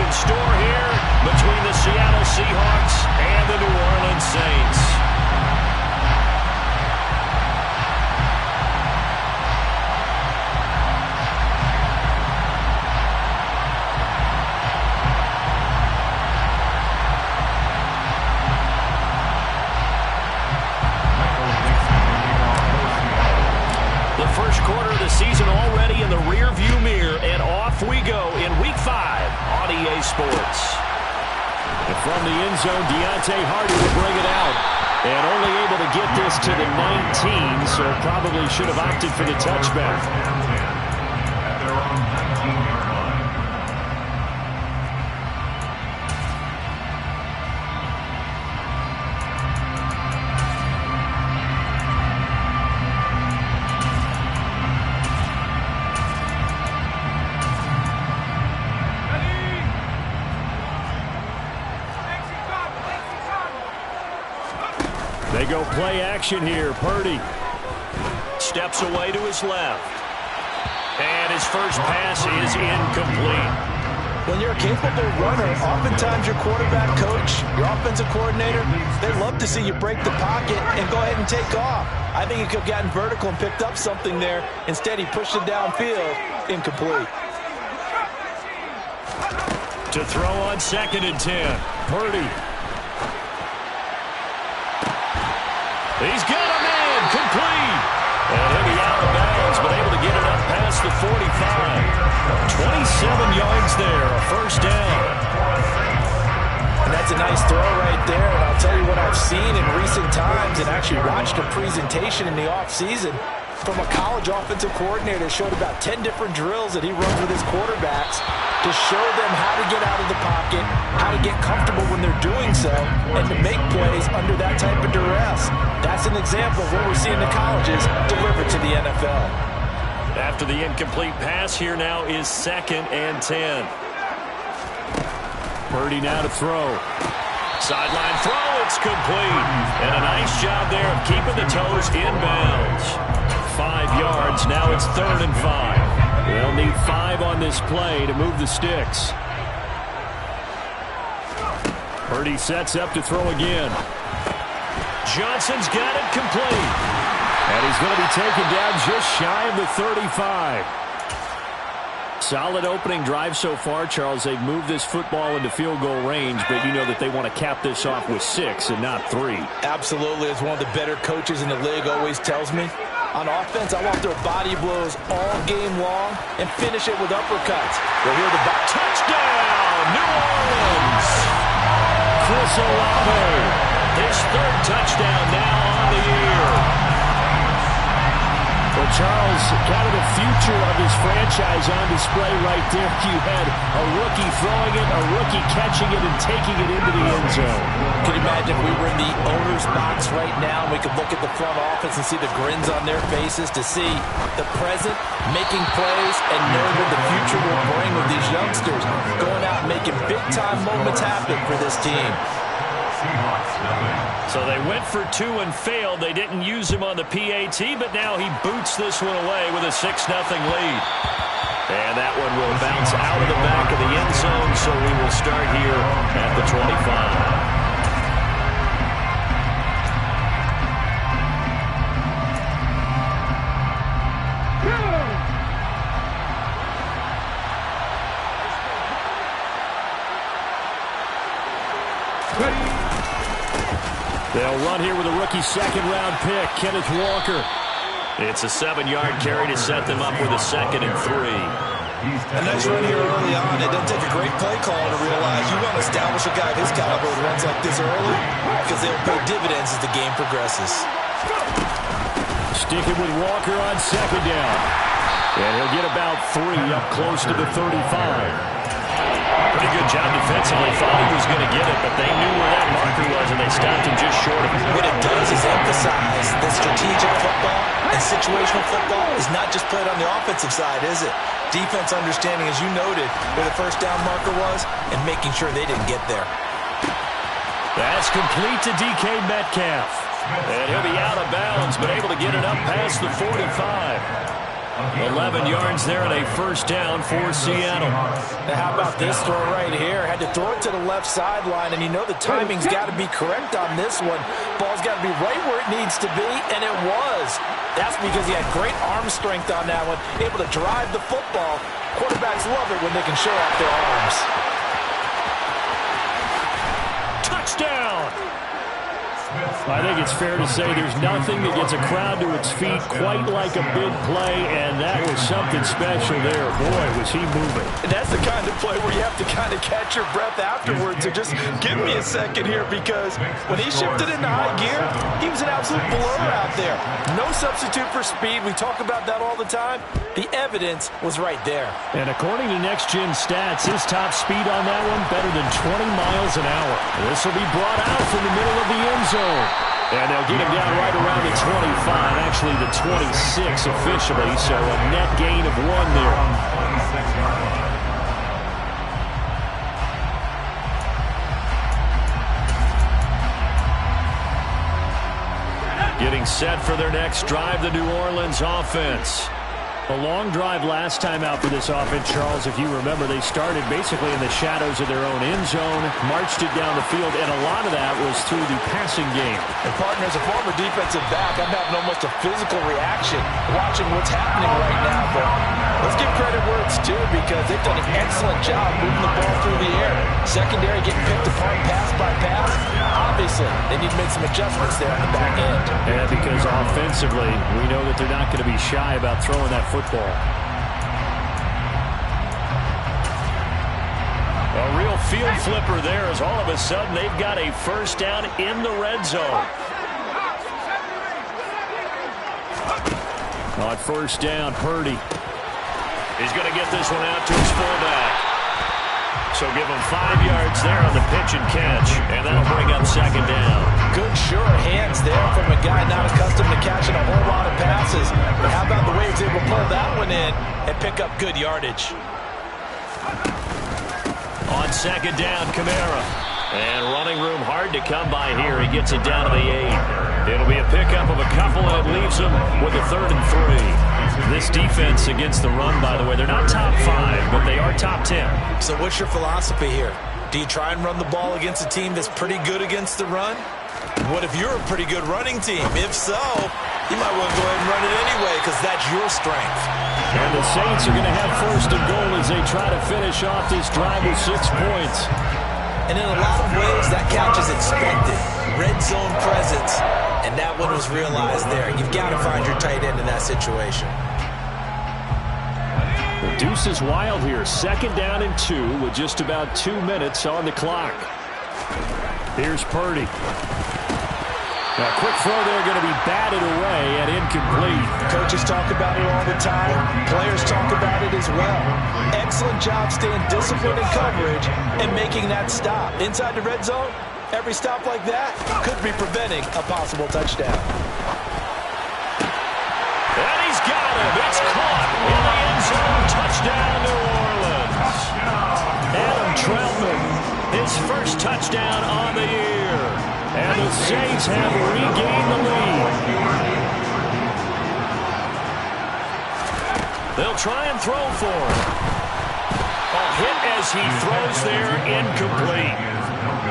in store here between the Seattle Seahawks and the New Orleans Saints. First quarter of the season already in the rear-view mirror, and off we go in Week 5 on EA Sports. And from the end zone, Deontay Hardy will bring it out. And only able to get this to the 19, so probably should have opted for the touchback. At their own 19-yard line. They go play action here. Purdy steps away to his left. And his first pass is incomplete. When you're a capable runner, oftentimes your quarterback coach, your offensive coordinator, they love to see you break the pocket and go ahead and take off. I think he could have gotten vertical and picked up something there. Instead, he pushed it downfield. Incomplete. to throw on 2nd and 10. Purdy. He's got a man, complete. And he'll be out of bounds, but able to get it up past the 45. 27 yards there, a first down. And that's a nice throw right there. And I'll tell you what I've seen in recent times and actually watched a presentation in the offseason from a college offensive coordinator. Showed about 10 different drills that he runs with his quarterbacks to show them how to get out of the pocket, how to get comfortable when they're doing so, and to make plays under that type of duress. That's an example of what we're seeing the colleges deliver to the NFL. After the incomplete pass, here now is 2nd and 10. Purdy now to throw. Sideline throw, it's complete. And a nice job there of keeping the toes in bounds. 5 yards, now it's 3rd and 5. They'll need 5 on this play to move the sticks. Purdy sets up to throw again. Johnson's got it complete. And he's going to be taken down just shy of the 35. Solid opening drive so far, Charles. They've moved this football into field goal range, but you know that they want to cap this off with 6 and not 3. Absolutely. As one of the better coaches in the league always tells me, on offense, I want their body blows all game long and finish it with uppercuts. We'll hear the back. Touchdown, New Orleans! Chris Olave, his 3rd touchdown now on the year. Well, Charles, kind of the future of this franchise on display right there. You had a rookie throwing it, a rookie catching it, and taking it into the end zone. Can you imagine if we were in the owner's box right now and we could look at the front office and see the grins on their faces to see the present making plays and know what the future will bring with these youngsters going out and making big-time moments happen for this team. So they went for 2 and failed. They didn't use him on the PAT, but now he boots this one away with a 6-0 lead. And that one will bounce out of the back of the end zone, so we will start here at the 25. They'll run here with a rookie 2nd-round pick, Kenneth Walker. It's a 7-yard carry to set them up with a 2nd and 3. A nice run here early on. It doesn't take a great play caller to realize you want to establish a guy of his caliber who runs like this early because they'll pay dividends as the game progresses. Sticking with Walker on 2nd down. And he'll get about 3 up close to the 35. Pretty good job defensively. Thought he was going to get it, but they knew where that marker was, and they stopped him just short of it. What it does is emphasize that strategic football and situational football is not just played on the offensive side, is it? Defense understanding, as you noted, where the first down marker was and making sure they didn't get there. That's complete to DK Metcalf. And he'll be out of bounds, but able to get it up past the 45. 11 yards there and a first down for Seattle. Now how about this throw right here? Had to throw it to the left sideline, and you know the timing's got to be correct on this one. Ball's got to be right where it needs to be, and it was. That's because he had great arm strength on that one, able to drive the football. Quarterbacks love it when they can show off their arms. Touchdown! I think it's fair to say there's nothing that gets a crowd to its feet quite like a big play, and that was something special there. Boy, was he moving. And that's the kind of play where you have to kind of catch your breath afterwards. So just give me a second here, because when he shifted into high gear, he was an absolute blur out there. No substitute for speed. We talk about that all the time. The evidence was right there. And according to Next Gen Stats, his top speed on that one better than 20 miles an hour. This will be brought out from the middle of the end zone. And they'll get him down right around the 25, actually the 26 officially, so a net gain of 1 there. Getting set for their next drive, the New Orleans offense. A long drive last time out for this offense, Charles. If you remember, they started basically in the shadows of their own end zone, marched it down the field, and a lot of that was through the passing game. And, partner, as a former defensive back, I'm having almost a physical reaction watching what's happening right now. But let's give credit where it's due, because they've done an excellent job moving the ball through the air. Secondary getting picked apart pass by pass. Obviously, they need to make some adjustments there on the back end. Yeah, because offensively, we know that they're not going to be shy about throwing that football. A real field flipper there, as all of a sudden they've got a first down in the red zone. On first down, Purdy. He's going to get this one out to his fullback. So give him 5 yards there on the pitch and catch, and that'll bring up second down. Good, sure hands there from a guy not accustomed to catching a whole lot of passes. But how about the way he's able to pull that one in and pick up good yardage? On second down, Kamara. And running room hard to come by here. He gets it down to the 8. It'll be a pickup of a couple, and it leaves him with a 3rd and 3. This defense against the run, by the way, they're not top 5, but they are top 10. So what's your philosophy here? Do you try and run the ball against a team that's pretty good against the run? What if you're a pretty good running team? If so, you might want to go ahead and run it anyway, because that's your strength. And the Saints are going to have first and goal as they try to finish off this drive with 6 points. And in a lot of ways, that catch is expected. Red zone presence. And that one was realized there. You've got to find your tight end in that situation. The deuce is wild here. 2nd down and 2 with just about 2 minutes on the clock. Here's Purdy. Now, quick throw there, going to be batted away and incomplete. Coaches talk about it all the time. Players talk about it as well. Excellent job staying disciplined in coverage and making that stop. Inside the red zone, every stop like that could be preventing a possible touchdown. And he's got him. It's caught in the end zone. Touchdown, New Orleans. Adam Troutman, his first touchdown on the year. And the Saints have regained the lead. They'll try and throw for him. A hit as he throws there, incomplete.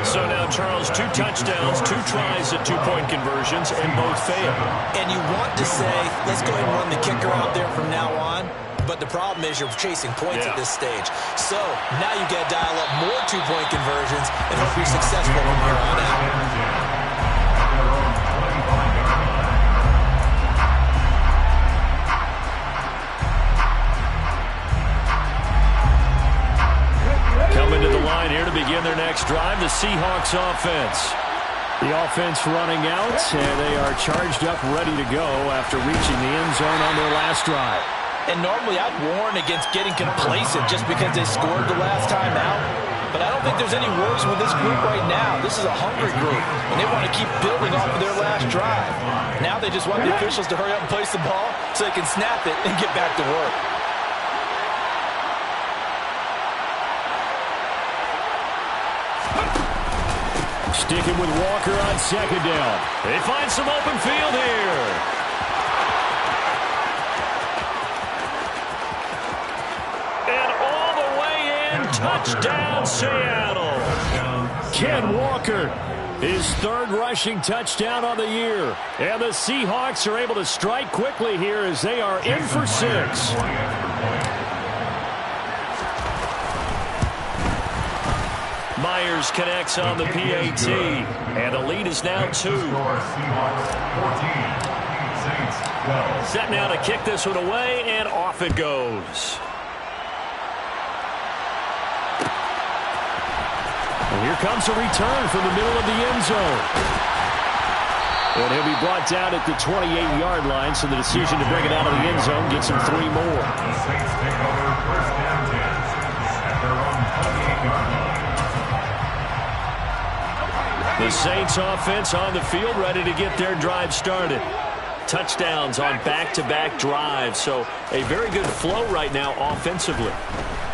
So now, Charles, 2 touchdowns, 2 tries at 2-point conversions, and both fail. And you want to say, let's go ahead and run the kicker out there from now on. But the problem is you're chasing points at this stage. So now you got to dial up more 2-point conversions and hope you're successful from here on out. Coming to the line here to begin their next drive, the Seahawks offense. The offense running out, and they are charged up, ready to go after reaching the end zone on their last drive. And normally I'd warn against getting complacent just because they scored the last time out. But I don't think there's any worries with this group right now. This is a hungry group, and they want to keep building off of their last drive. Now they just want the officials to hurry up and place the ball so they can snap it and get back to work. Sticking with Walker on 2nd down. They find some open field here. Touchdown, Seattle. Ken Walker, his third rushing touchdown on the year. And the Seahawks are able to strike quickly here as they are in for 6. Myers connects on the PAT, and the lead is now 2. Set now to kick this one away, and off it goes. And here comes a return from the middle of the end zone. And he'll be brought down at the 28-yard line, so the decision to bring it out of the end zone gets him 3 more. The Saints take over first and 10 at their own 28-yard line. The Saints offense on the field, ready to get their drive started. Touchdowns on back-to-back drives, so a very good flow right now offensively.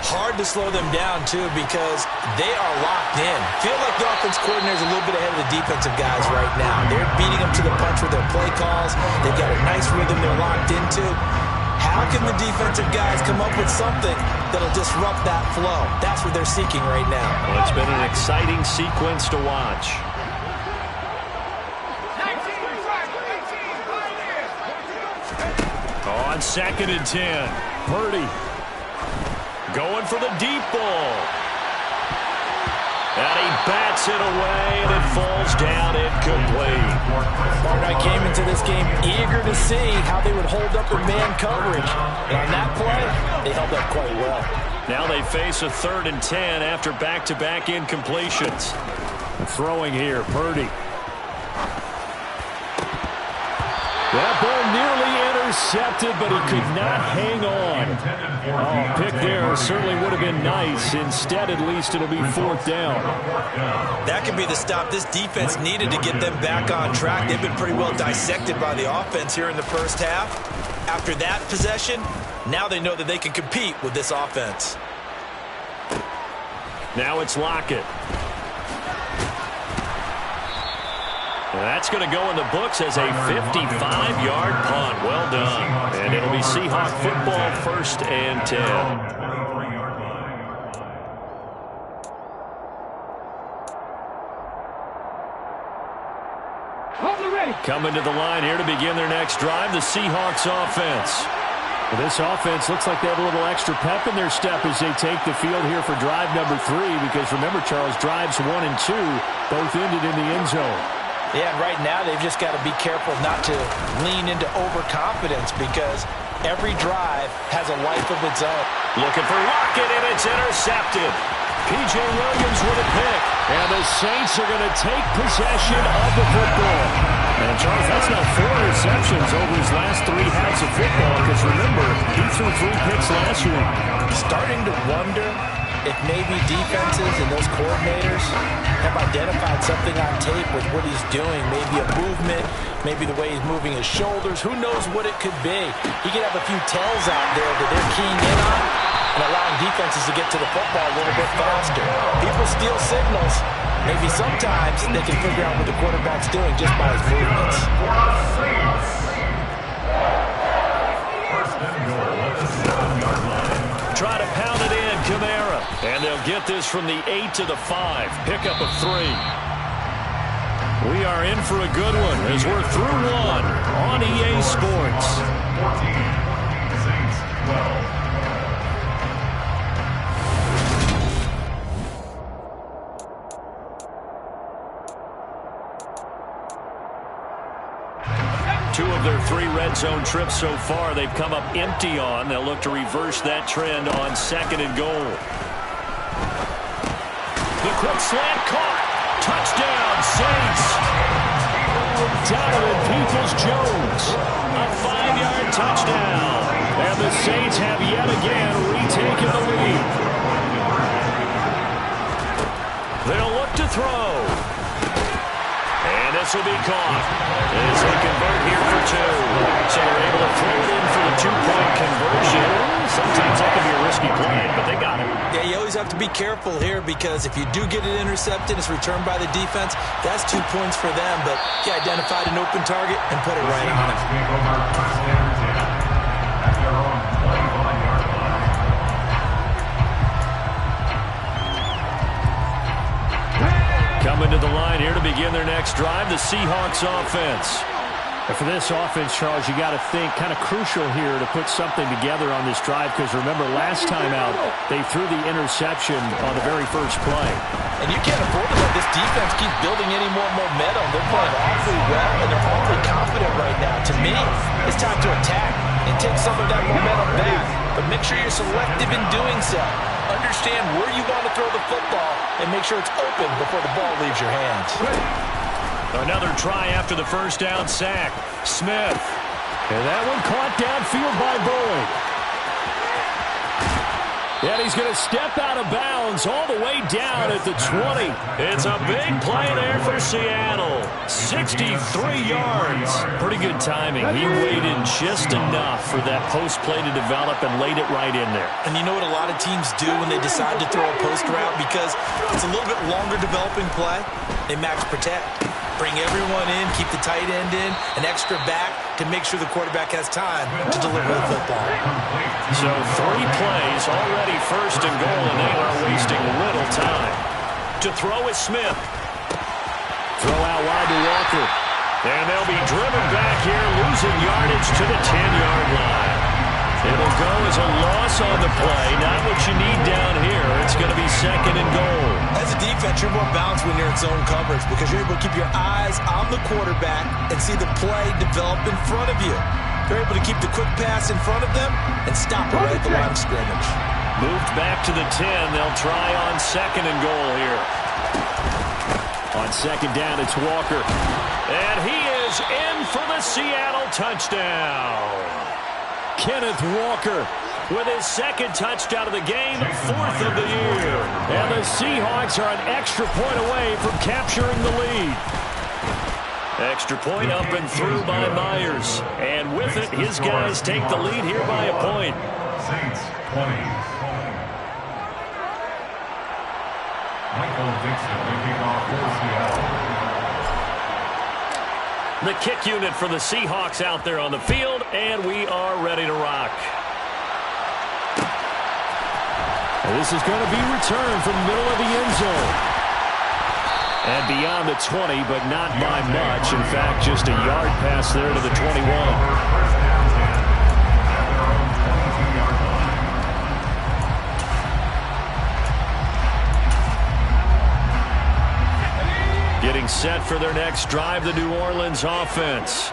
Hard to slow them down, too, because they are locked in. Feel like the offense coordinator is a little bit ahead of the defensive guys right now. They're beating them to the punch with their play calls. They've got a nice rhythm they're locked into. How can the defensive guys come up with something that'll disrupt that flow? That's what they're seeking right now. Well, it's been an exciting sequence to watch. On 2nd and 10, Purdy going for the deep ball. And he bats it away, and it falls down incomplete. I came into this game eager to see how they would hold up in man coverage. And on that play, they held up quite well. Now they face a 3rd and 10 after back-to-back incompletions. Throwing here, Purdy. That ball nearly intercepted, but he could not hang on. Oh, pick there certainly would have been nice. Instead, at least it'll be 4th down. That could be the stop this defense needed to get them back on track. They've been pretty well dissected by the offense here in the first half. After that possession, now they know that they can compete with this offense. Now it's Lockett. And that's going to go in the books as a 55-yard punt. Well done. And it'll be Seahawk football, 1st and 10. Coming to the line here to begin their next drive, the Seahawks offense. Well, this offense looks like they have a little extra pep in their step as they take the field here for drive number 3, because remember, Charles, drives 1 and 2 both ended in the end zone. Yeah, and right now they've just got to be careful not to lean into overconfidence, because every drive has a life of its own. Looking for Lockett, and it's intercepted. P.J. Williams with a pick. And the Saints are going to take possession of the football. And, Charles, that's now 4 receptions over his last 3 halves of football, because remember, he threw 3 picks last week. Starting to wonder if maybe defenses and those coordinators have identified something on tape with what he's doing. Maybe a movement, maybe the way he's moving his shoulders. Who knows what it could be? He could have a few tells out there that they're keying in on and allowing defenses to get to the football a little bit faster. People steal signals. Maybe sometimes they can figure out what the quarterback's doing just by his movements. Try to pound it in, Kamara. And they'll get this from the 8 to the 5. Pickup of 3. We are in for a good one as we're through 1 on EA Sports. 14, Saints 12. Two of their 3 red zone trips so far, they've come up empty on. They'll look to reverse that trend on 2nd and goal. The quick slant caught. Touchdown, Saints. Donovan Peoples-Jones. A 5-yard touchdown. And the Saints have yet again retaken the lead. They'll look to throw. And this will be caught as they convert here for 2. So they're able to throw it in for the 2-point conversion. Sometimes that can be a risky play, but they got it. Yeah, you always have to be careful here, because if you do get it intercepted, it's returned by the defense, that's 2 points for them. But he identified an open target and put it right on it. Take over first and 10 at their own 25-yard line. begin their next drive, the Seahawks offense. And for this offense, Charles, you got to think kind of crucial here to put something together on this drive because remember last time out they threw the interception on the very first play. And you can't afford to let this defense keep building any more momentum. They're playing awfully well and they're awfully confident right now. To me, it's time to attack and take some of that momentum back. But make sure you're selective in doing so. Understand where you want to throw the football and make sure it's open before the ball leaves your hands. Another try after the first down sack. Smith. And that one caught downfield by Boyd. And he's going to step out of bounds all the way down at the 20. It's a big play there for Seattle. 63 yards. Pretty good timing. He waited just enough for that post play to develop and laid it right in there. And you know what a lot of teams do when they decide to throw a post route? Because it's a little bit longer developing play, they max protect. Bring everyone in, keep the tight end in, an extra back to make sure the quarterback has time to deliver the football. So 3 plays, already first and goal, and they are wasting little time. To throw is Smith. Throw out wide to Walker. And they'll be driven back here, losing yardage to the 10-yard line. It'll go as a loss on the play. Not what you need down here. It's going to be second and goal. As a defense, you're more balanced when you're in zone coverage because you're able to keep your eyes on the quarterback and see the play develop in front of you. You're able to keep the quick pass in front of them and stop it right at the line of scrimmage. Moved back to the 10. They'll try on second and goal here. On second down, it's Walker. And he is in for the Seattle touchdown. Kenneth Walker with his second touchdown of the game, 4th of the year. And the Seahawks are an extra point away from capturing the lead. Extra point up and through by Myers. And with it, his guys take the lead here by a point. Saints 20. Michael Dixon, the kickoff for Seattle. The kick unit for the Seahawks out there on the field, and we are ready to rock. This is going to be returned from the middle of the end zone. And beyond the 20, but not by much. In fact, just a yard pass there to the 21. Getting set for their next drive, the New Orleans offense.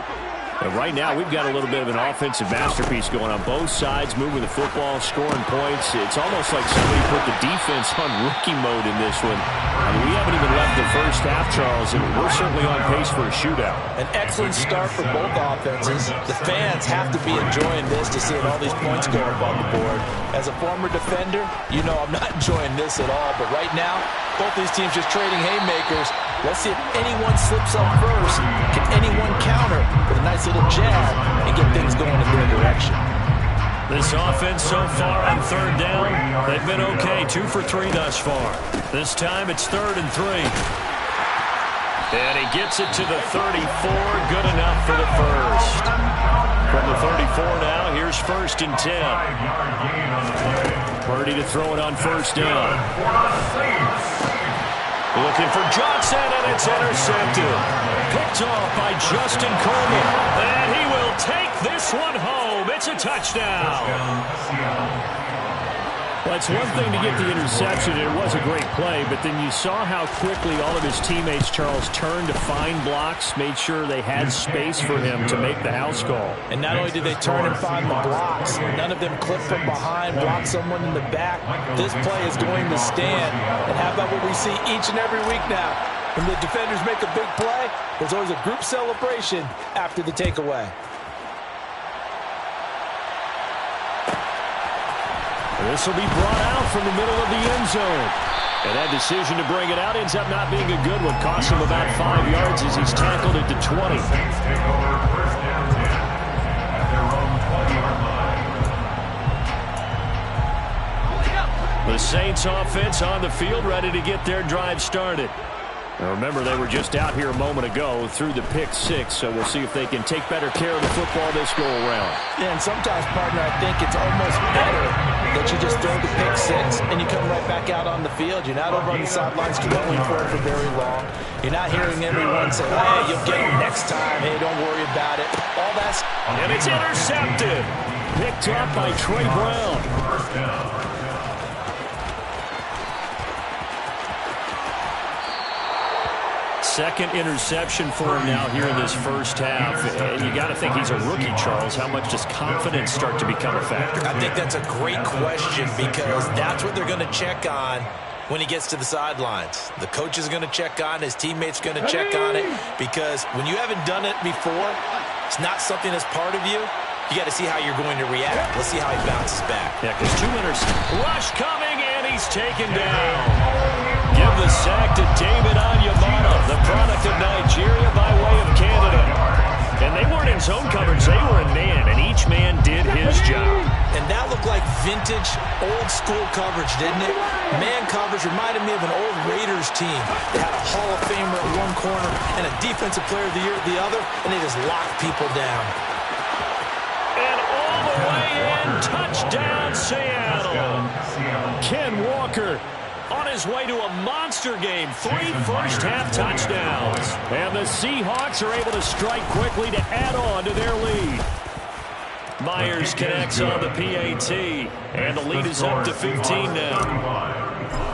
And right now, we've got a little bit of an offensive masterpiece going on both sides, moving the football, scoring points. It's almost like somebody put the defense on rookie mode in this one. I mean, we haven't even left the first half, Charles, and we're certainly on pace for a shootout. An excellent start for both offenses. The fans have to be enjoying this to seeing all these points go up on the board. As a former defender, you know I'm not enjoying this at all. But right now, both these teams just trading haymakers. Let's see if anyone slips up first. Can anyone counter with a nice little jab and get things going in their direction? This offense so far on third down, they've been okay. 2 for 3 thus far. This time it's 3rd and 3. And he gets it to the 34. Good enough for the first. From the 34 now, here's 1st and 10. Purdy to throw it on first down. Looking for Johnson, and it's intercepted. Picked off by Justin Coleman. And he will take this one home. It's a touchdown. Well, it's one thing to get the interception, and it was a great play, but then you saw how quickly all of his teammates, Charles, turned to find blocks, made sure they had space for him to make the house call. And not only did they turn and find the blocks, none of them clipped from behind, blocked someone in the back. This play is going to stand. And how about what we see each and every week now? When the defenders make a big play, there's always a group celebration after the takeaway. This will be brought out from the middle of the end zone. And that decision to bring it out ends up not being a good one. Cost him about 5 yards as he's tackled it to 20. Saints take over 1st and 10 at their own 20-yard line. The Saints offense on the field, ready to get their drive started. Now remember, they were just out here a moment ago through the pick 6, so we'll see if they can take better care of the football this go around. Yeah, and sometimes, partner, I think it's almost better that you just throw the pick six and you come right back out on the field. You're not over on the sidelines dwelling for it for very long. You're not hearing everyone say, hey, you'll get it next time. Hey, don't worry about it. All that's... And it's intercepted. Picked up by Trey Brown. First down. Second interception for him now here in this first half. And you got to think he's a rookie, Charles. How much does confidence start to become a factor? I think that's a great question because that's what they're going to check on when he gets to the sidelines. The coach is going to check on, his teammates going to check on it, because when you haven't done it before, it's not something that's part of you. You got to see how you're going to react. Let's see how he bounces back. Yeah, because 2 minutes. Rush coming, and he's taken down. Give the sack to David Onyemata, the product of Nigeria by way of Canada. And they weren't in zone coverage. They were in man, and each man did his job. And that looked like vintage, old-school coverage, didn't it? Man coverage reminded me of an old Raiders team. They had a Hall of Famer at one corner and a Defensive Player of the Year at the other, and they just locked people down. And all the way in, touchdown, Seattle. Ken Walker on his way to a monster game. 3 first-half touchdowns. And the Seahawks are able to strike quickly to add on to their lead. Myers connects on the PAT, and the lead is up to 15 now.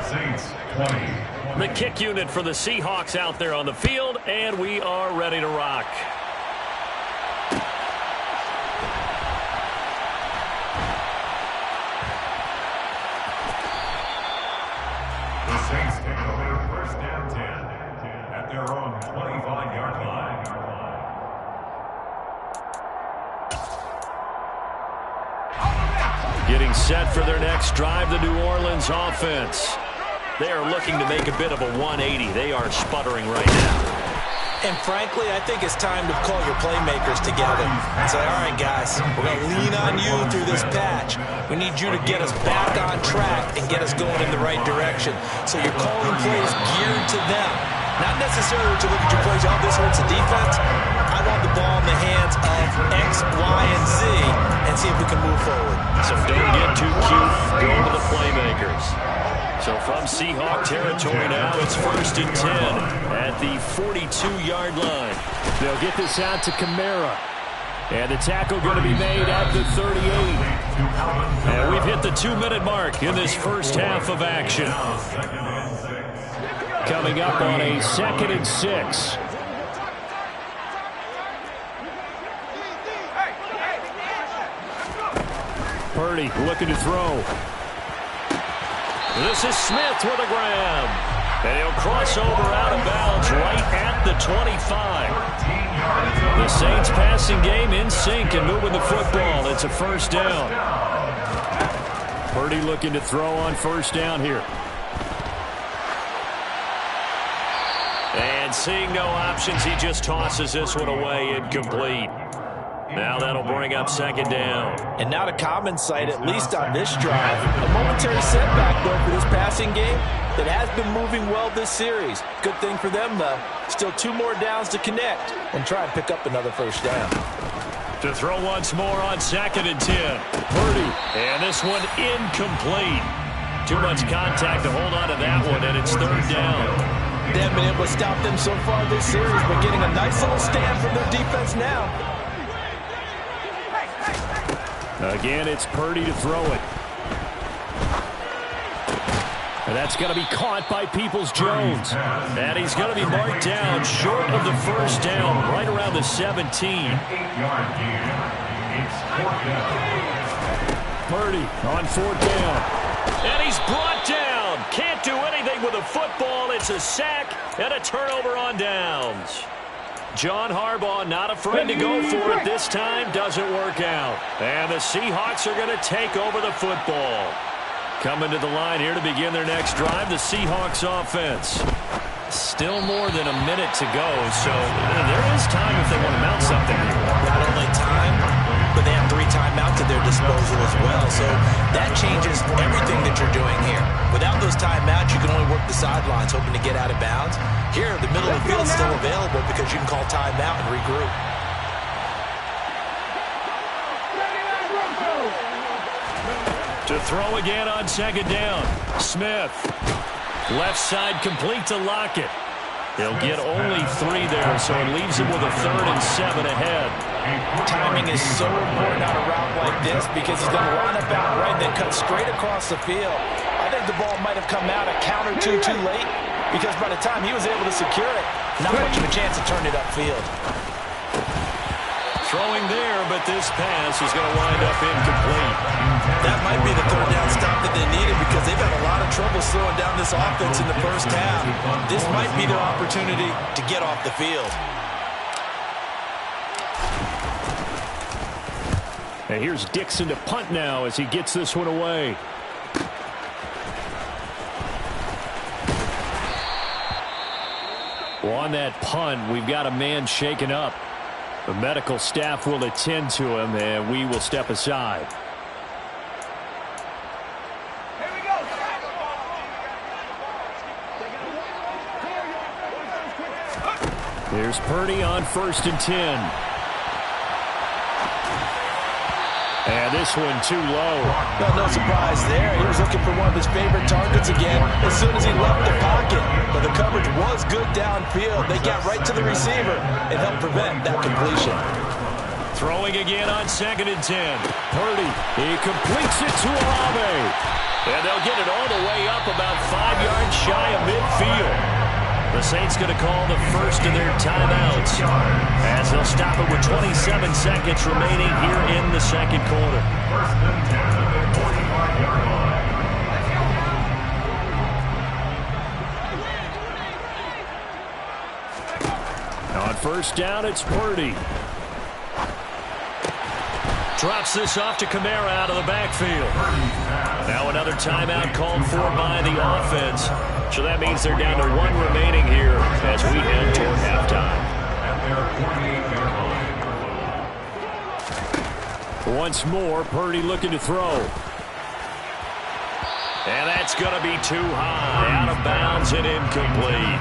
Saints 20. The kick unit for the Seahawks out there on the field, and we are ready to rock. The Saints take over first and 10 at their own 25-yard line. Getting set for their next drive, the New Orleans offense. They are looking to make a bit of a 180. They are sputtering right now. And frankly, I think it's time to call your playmakers together and say, all right, guys, we're going to lean on you through this patch. We need you to get us back on track and get us going in the right direction. So you're calling plays geared to them. Not necessarily to look at your plays, oh, this hurts the defense. I want the ball in the hands of X, Y, and Z and see if we can move forward. So don't get too cute. Go to the playmakers. So from Seahawk territory now, it's first and 10 at the 42-yard line. They'll get this out to Kamara. And the tackle going to be made at the 38. And we've hit the 2-minute mark in this first half of action. Coming up on a 2nd and 6. Purdy looking to throw. This is Smith with a grab. And he'll cross over out of bounds right at the 25. The Saints passing game in sync and moving the football. It's a first down. Purdy looking to throw on first down here. And seeing no options, he just tosses this one away, incomplete. Now that'll bring up second down. And not a common sight, at least on this drive. A momentary setback, though, for this passing game that has been moving well this series. Good thing for them, though. Still 2 more downs to connect and try and pick up another first down. To throw once more on 2nd and 10. Purdy. And this one incomplete. Too much contact to hold on to that one, and it's third down. They haven't been able to stop them so far this series, but getting a nice little stand from their defense now. Again, it's Purdy to throw it. And that's going to be caught by Peoples-Jones. And he's going to be marked down short of the first down, right around the 17. 8-yard gain. It's 4th down. Purdy on 4th down. And he's brought down. Can't do anything with a football. It's a sack and a turnover on downs. John Harbaugh not afraid to go for it this time. Doesn't work out. And the Seahawks are going to take over the football. Coming to the line here to begin their next drive, the Seahawks offense. Still more than a minute to go, so there is time if they want to mount something here. Not only time, but they have 3 timeouts at their disposal as well. So that changes everything that you're doing here. Without those timeouts, you can only work the sidelines hoping to get out of bounds. Here, the middle of the field is still available because you can call timeout and regroup. To throw again on second down. Smith. Left side complete to Lockett. He'll get only 3 there, so it leaves him with a 3rd and 7 ahead. Timing is so important on a route like this because he's going to line up out right and then cut straight across the field. I think the ball might have come out a count or two too late because by the time he was able to secure it, not much of a chance to turn it upfield. Throwing there, but this pass is going to wind up incomplete. That might be the 3rd down stop that they needed because they've had a lot of trouble slowing down this offense in the first half. This might be their opportunity to get off the field. And here's Dixon to punt now as he gets this one away. Well, on that punt, we've got a man shaken up. The medical staff will attend to him, and we will step aside. Here we go. Here's Purdy on 1st and 10. And this one too low. No surprise there. He was looking for one of his favorite targets again as soon as he left the pocket. But the coverage was good downfield. They got right to the receiver and helped prevent that completion. Throwing again on 2nd and 10. Purdy, he completes it to Olave. And they'll get it all the way up about 5 yards shy of midfield. The Saints going to call the first of their timeouts as they'll stop it with 27 seconds remaining here in the second quarter. 1st and 10 at their 45-yard line. On 1st down, it's Purdy. Drops this off to Kamara out of the backfield. Now another timeout called for by the offense. So that means they're down to 1 remaining here as we head toward halftime. At their 48-yard line. Once more, Purdy looking to throw. And that's going to be too high. Out of bounds and incomplete.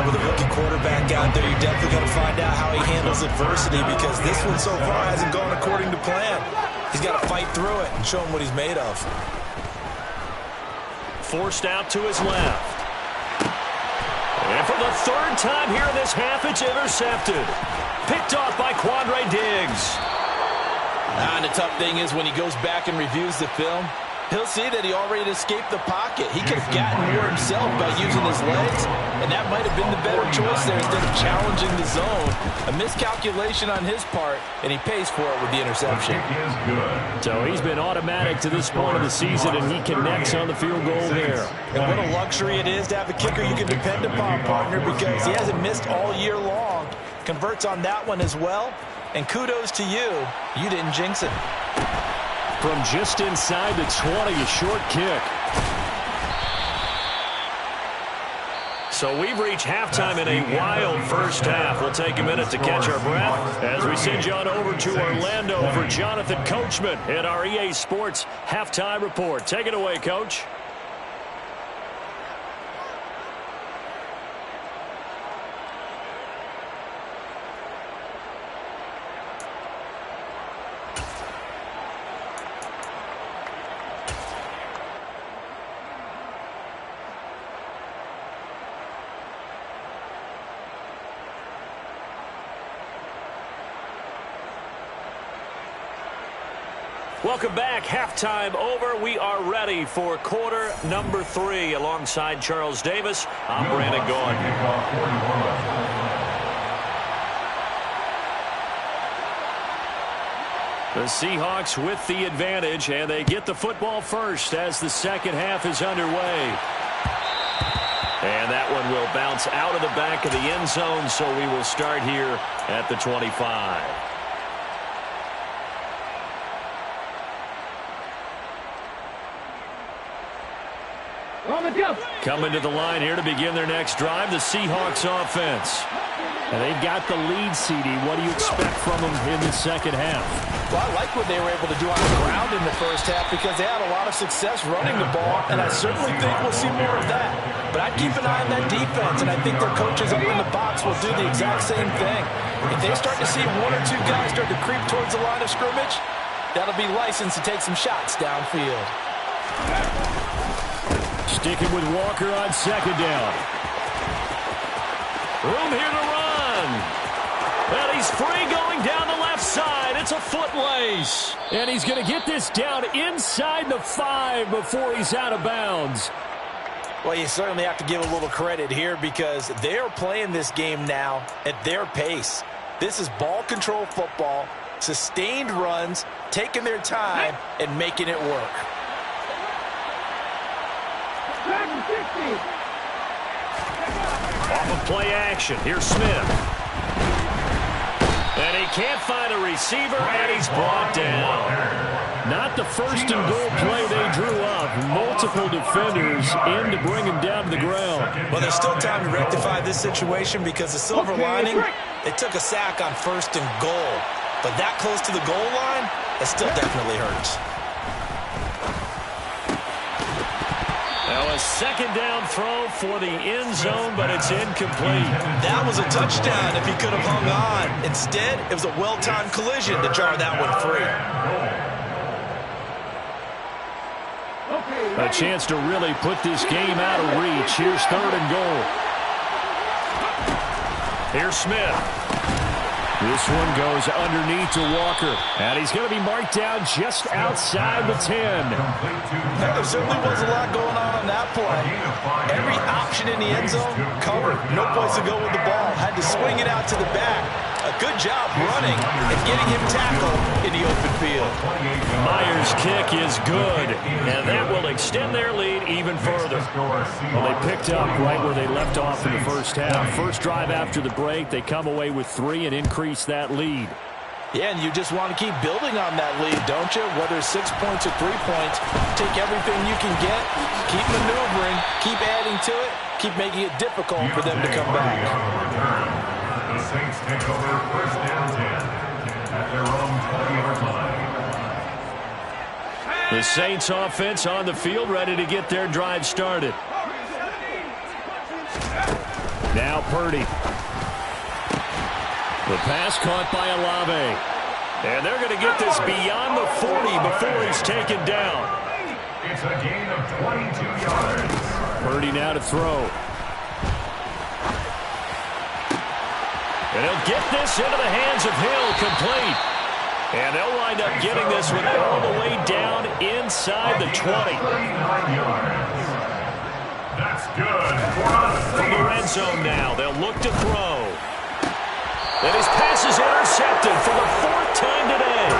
With a rookie quarterback out there, you're definitely going to find out how he handles adversity because this one so far hasn't gone according to plan. He's got to fight through it and show him what he's made of. Forced out to his left. And for the 3rd time here in this half, it's intercepted. Picked off by Quandre Diggs. And the tough thing is when he goes back and reviews the film, he'll see that he already escaped the pocket. He could have gotten more himself by using his legs, and that might have been the better choice there instead of challenging the zone. A miscalculation on his part, and he pays for it with the interception. So he's been automatic to this point of the season, and he connects on the field goal there. And what a luxury it is to have a kicker you can depend upon, partner, because he hasn't missed all year long. Converts on that one as well, and kudos to you. You didn't jinx it. From just inside the 20, a short kick. So we've reached halftime in a wild first half. We'll take a minute to catch our breath as we send you on over to Orlando for Jonathan Coachman at our EA Sports Halftime Report. Take it away, Coach. Welcome back. Halftime over. We are ready for quarter number 3 alongside Charles Davis. I'm Brandon Gaughan. The Seahawks with the advantage, and they get the football first as the second half is underway. And that one will bounce out of the back of the end zone, so we will start here at the 25. Coming to the line here to begin their next drive, the Seahawks offense. And they've got the lead, CD. What do you expect from them in the second half? Well, I like what they were able to do on the ground in the first half because they had a lot of success running the ball, and I certainly think we'll see more of that. But I'd keep an eye on that defense, and I think their coaches up in the box will do the exact same thing. If they start to see 1 or 2 guys start to creep towards the line of scrimmage, that'll be licensed to take some shots downfield. Sticking with Walker on second down. Room here to run. And he's free going down the left side. It's a foot race. And he's going to get this down inside the 5 before he's out of bounds. Well, you certainly have to give a little credit here because they're playing this game now at their pace. This is ball control football, sustained runs, taking their time, and making it work. Off of play action. Here's Smith. And he can't find a receiver, and he's brought down. Not the first and goal play they drew up. Multiple defenders in to bring him down to the ground. Well, there's still time to rectify this situation because the silver lining, they took a sack on first and goal. But that close to the goal line, it still definitely hurts. Now a second down throw for the end zone, but it's incomplete. That was a touchdown if he could have hung on. Instead, it was a well-timed collision to jar that one free. A chance to really put this game out of reach. Here's third and goal. Here's Smith. This one goes underneath to Walker. And he's going to be marked down just outside the 10. There certainly was a lot going on that play. Every option in the end zone covered. No place to go with the ball. Had to swing it out to the back. A good job running and getting him tackled in the open field. Myers' kick is good, and that will extend their lead even further. Well, they picked up right where they left off in the first half. First drive after the break, they come away with 3 and increase that lead. Yeah, and you just want to keep building on that lead, don't you? Whether it's 6 points or 3 points, take everything you can get, keep maneuvering, keep adding to it, keep making it difficult for them to come back. The Saints take over first and 10 at their own 20-yard line. The Saints offense on the field, ready to get their drive started. Now Purdy. The pass caught by Olave. And they're going to get this beyond the 40 before he's taken down. It's a gain of 22 yards. Purdy now to throw. And he'll get this into the hands of Hill, complete. And they'll wind up getting this one all the way down inside the 20. That's good for us. From the red zone now, they'll look to throw. And his pass is intercepted for the 4th time today.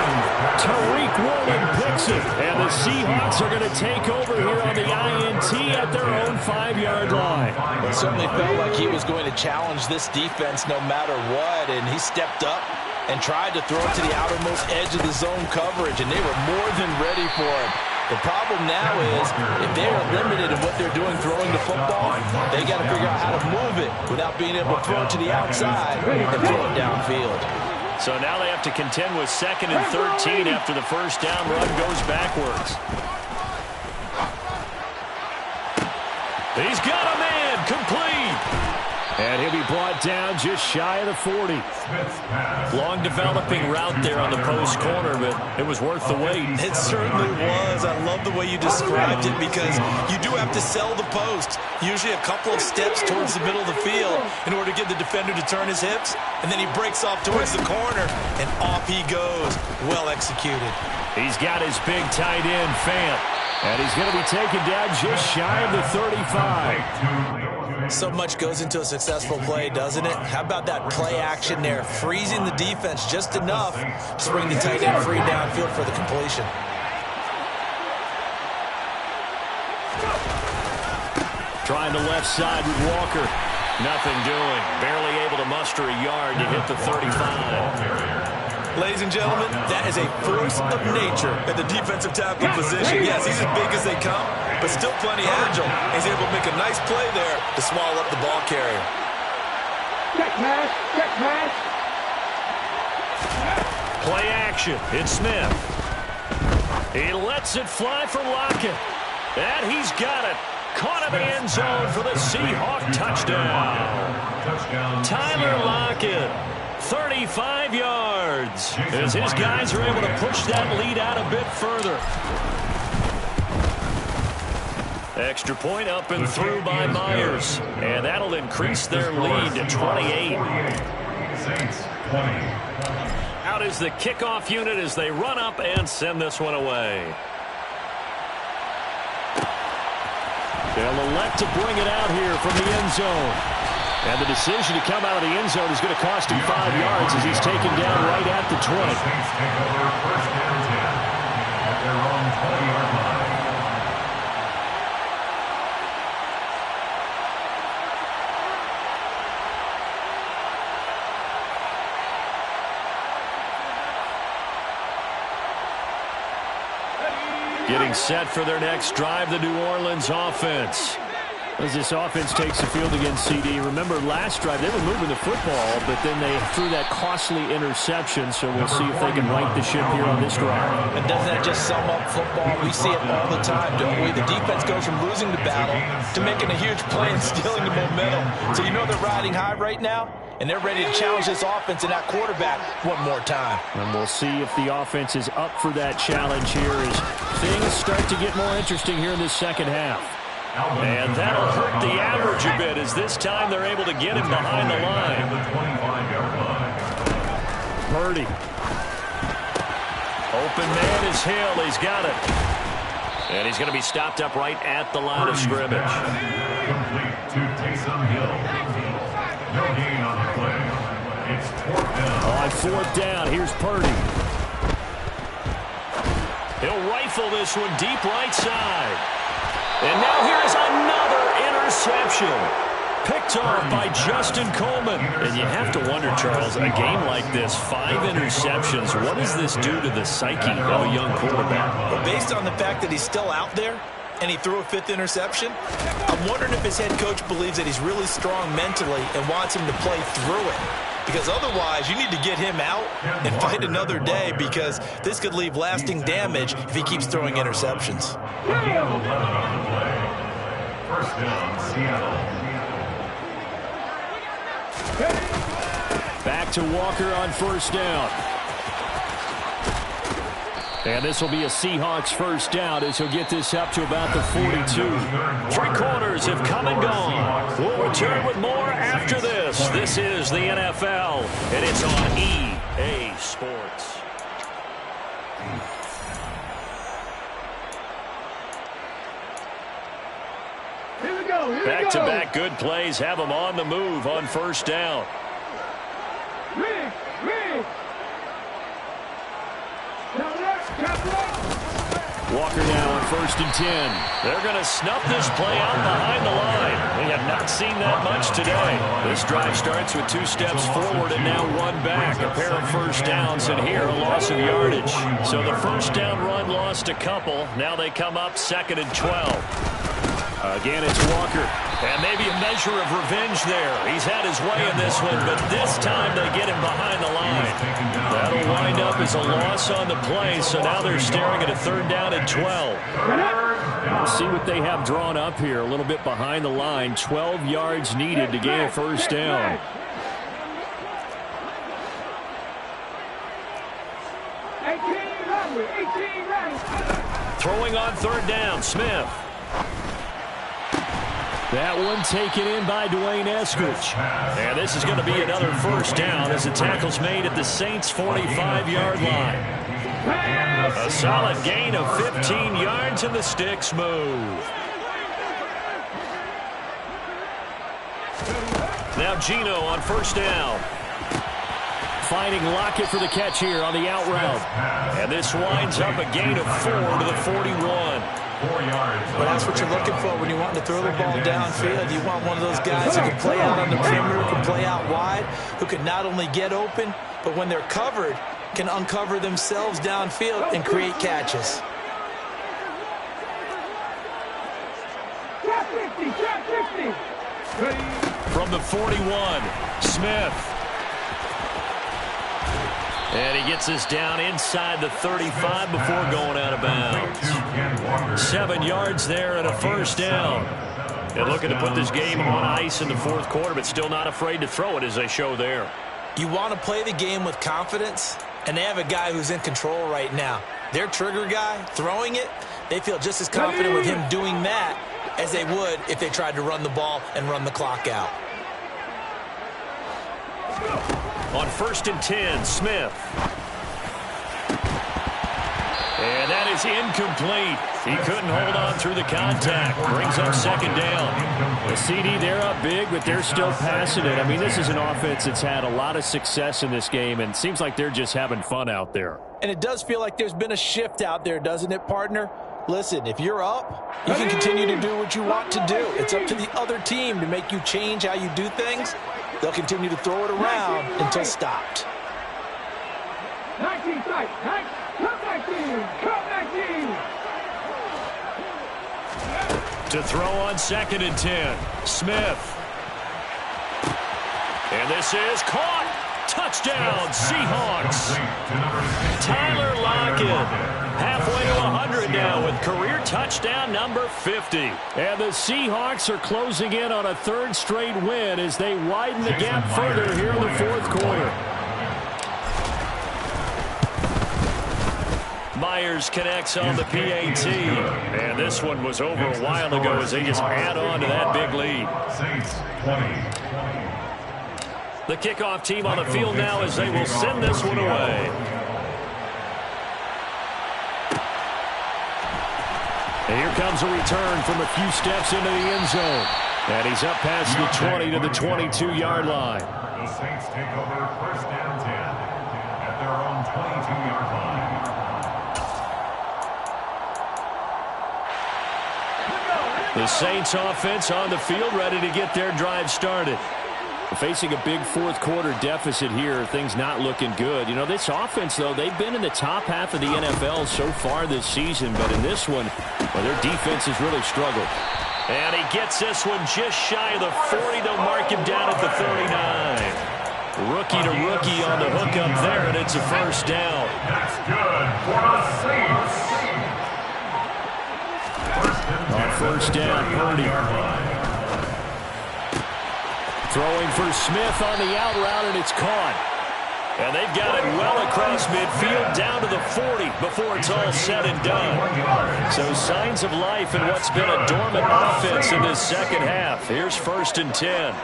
Tariq Woolen picks it. And the Seahawks are going to take over here on the INT at their own 5-yard line. It certainly felt like he was going to challenge this defense no matter what, and he stepped up and tried to throw it to the outermost edge of the zone coverage, and they were more than ready for him. The problem now is if they are limited in what they're doing throwing the football, they got to figure out how to move it without being able to throw it to the outside and throw it downfield. So now they have to contend with 2nd and 13 after the first down run goes backwards. He's got a man, complete. And he'll be brought down just shy of the 40. Long developing route there on the post corner, but it was worth the wait. It certainly was. I love the way you described it because you do have to sell the post. Usually a couple of steps towards the middle of the field in order to get the defender to turn his hips. And then he breaks off towards the corner, and off he goes. Well executed. He's got his big tight end, Fant. And he's going to be taken down just shy of the 35. So much goes into a successful play, doesn't it? How about that play action there, freezing the defense just enough to bring the tight end free downfield for the completion. Trying the left side with Walker. Nothing doing. Barely able to muster a yard to hit the 35. Ladies and gentlemen, that is a force of nature at the defensive tackle position. Yes, he's as big as they come, but still plenty agile. He's able to make a nice play there to swallow up the ball carrier. Check pass, check pass. Play action. It's Smith. He lets it fly for Lockett. And he's got it. Caught in the end zone for the Seahawk touchdown. Tyler Lockett. 35 yards as his guys are able to push that lead out a bit further. Extra point up and through by Myers. And that'll increase their lead to 28. Saints 20. Out is the kickoff unit as they run up and send this one away. They'll elect to bring it out here from the end zone. And the decision to come out of the end zone is going to cost him 5 yards as he's taken down right at the 20. The Saints take over first and 10 at their own 20-yard line. Getting set for their next drive, the New Orleans offense. As this offense takes the field against CD, remember last drive they were moving the football, but then they threw that costly interception, so we'll see if they can right the ship here on this drive. And doesn't that just sum up football? We see it all the time, don't we? The defense goes from losing the battle to making a huge play and stealing the momentum. So you know they're riding high right now, and they're ready to challenge this offense and that quarterback one more time. And we'll see if the offense is up for that challenge here as things start to get more interesting here in this second half. And that'll hurt the average a bit as this time they're able to get him behind the line. Purdy. Open man is Hill. He's got it. And he's going to be stopped up right at the line of scrimmage. Complete to Taysom Hill. No gain on the play. It's fourth down. On fourth down, here's Purdy. He'll rifle this one deep right side. And now here's another interception. Picked off by Justin Coleman. And you have to wonder, Charles, a game like this, 5 interceptions, what does this do to the psyche of a young quarterback? But based on the fact that he's still out there and he threw a 5th interception, I'm wondering if his head coach believes that he's really strong mentally and wants him to play through it. Because otherwise, you need to get him out and fight another day because this could leave lasting damage if he keeps throwing interceptions. First down, Seattle. Back to Walker on first down. And this will be a Seahawks first down as he'll get this up to about the 42. 3 quarters have come and gone. We'll return with more after this. This is the NFL, and it's on EA Sports. Here we go. Back-to-back good plays have them on the move on first down. Rig. Walker now on first and 10. They're going to snuff this play out behind the line. We have not seen that much today. This drive starts with 2 steps forward and now 1 back. A pair of first downs, and here a loss of yardage. So the first down run lost a couple. Now they come up 2nd and 12. Again, it's Walker. And maybe a measure of revenge there. He's had his way in this one, but this time they get him behind the line. That'll wind up as a loss on the play, so now they're staring at a 3rd down and 12. Let's see what they have drawn up here. A little bit behind the line. 12 yards needed to gain a first down. Throwing on 3rd down, Smith. That one taken in by Dwayne Eskridge. And this is going to be another first down as the tackle's made at the Saints' 45-yard line. A solid gain of 15 yards and the sticks move. Now Geno on first down. Finding Lockett for the catch here on the out route. And this winds up a gain of 4 to the 41. 4 yards. But that's what you're looking for when you want to throw the ball downfield. You want one of those guys who can play out on the perimeter, can play out wide, who can not only get open, but when they're covered, can uncover themselves downfield and create catches. From the 41, Smith. And he gets us down inside the 35 before going out of bounds. 7 yards there and a first down. And looking to put this game on ice in the 4th quarter, but still not afraid to throw it as they show there. You want to play the game with confidence, and they have a guy who's in control right now. Their trigger guy, throwing it, they feel just as confident with him doing that as they would if they tried to run the ball and run the clock out. On 1st and 10, Smith. And that is incomplete. He couldn't hold on through the contact. Brings up 2nd down. The CD, they're up big, but they're still passing it. I mean, this is an offense that's had a lot of success in this game, and it seems like they're just having fun out there. And it does feel like there's been a shift out there, doesn't it, partner? Listen, if you're up, you can continue to do what you want to do. It's up to the other team to make you change how you do things. They'll continue to throw it around until stopped. 19 strikes. Come back in. Come back in. To throw on 2nd and 10, Smith. And this is caught. Touchdown, Seahawks. Tyler Lockett, halfway to 100 now with career touchdown number 50. And the Seahawks are closing in on a 3rd straight win as they widen the gap further here in the 4th quarter. Myers connects on the PAT. And this one was over a while ago as they just add on to that big lead. The kickoff team on the field now as they will send this one away. And here comes a return from a few steps into the end zone. And he's up past the 20 to the 22-yard line. The Saints take over 1st and 10 at their own 22-yard line. The Saints offense on the field ready to get their drive started. Facing a big 4th quarter deficit here, things not looking good. You know, this offense, though, they've been in the top half of the NFL so far this season, but in this one, well, their defense has really struggled. And he gets this one just shy of the 40. They'll mark him down at the 39. Rookie to rookie on the hook up there, and it's a 1st down. That's good for the Saints. On 1st down, Purdy. Throwing for Smith on the out route, and it's caught. And they've got it well across midfield down to the 40 before it's all said and done. So signs of life in what's been a dormant offense in this 2nd half. Here's 1st and 10.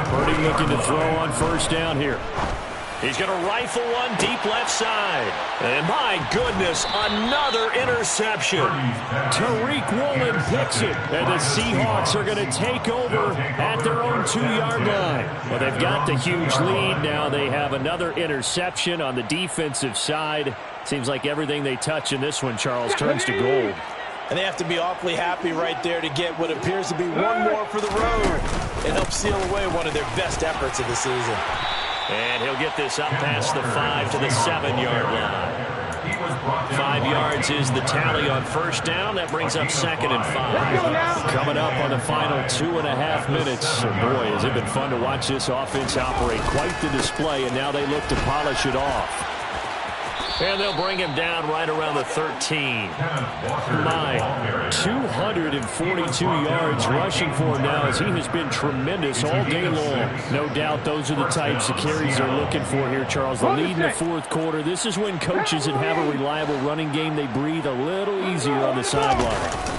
Purdy looking to throw on 1st down here. He's going to rifle one deep left side. And my goodness, another interception. Tariq Woolen picks it. And the Seahawks are going to take over at their own 2-yard line. Well, they've got the huge lead. Now they have another interception on the defensive side. Seems like everything they touch in this one, Charles, turns to gold. And they have to be awfully happy right there to get what appears to be one more for the road and help seal away one of their best efforts of the season. And he'll get this up past the 5 to the 7-yard line. 5 yards is the tally on 1st down. That brings up 2nd and 5. Coming up on the final 2.5 minutes. And boy, has it been fun to watch this offense operate. Quite the display, and now they look to polish it off. And they'll bring him down right around the 13. My 242 yards rushing for him now as he has been tremendous all day long. No doubt those are the types of carries they're looking for here, Charles. The lead in the 4th quarter. This is when coaches that have a reliable running game, they breathe a little easier on the sideline.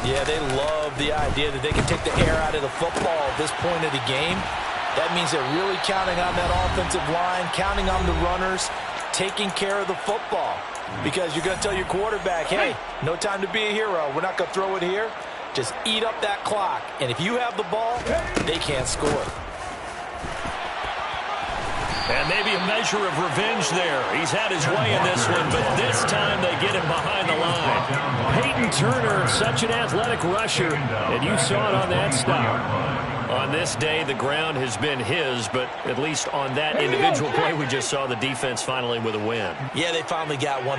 Yeah, they love the idea that they can take the air out of the football at this point of the game. That means they're really counting on that offensive line, counting on the runners, taking care of the football, because you're going to tell your quarterback, hey, no time to be a hero. We're not going to throw it here. Just eat up that clock. And if you have the ball, they can't score. And maybe a measure of revenge there. He's had his way in this one, but this time they get him behind the line. Peyton Turner, such an athletic rusher, and you saw it on that stop. On this day, the ground has been his, but at least on that individual play, we just saw the defense finally with a win. Yeah, they finally got one.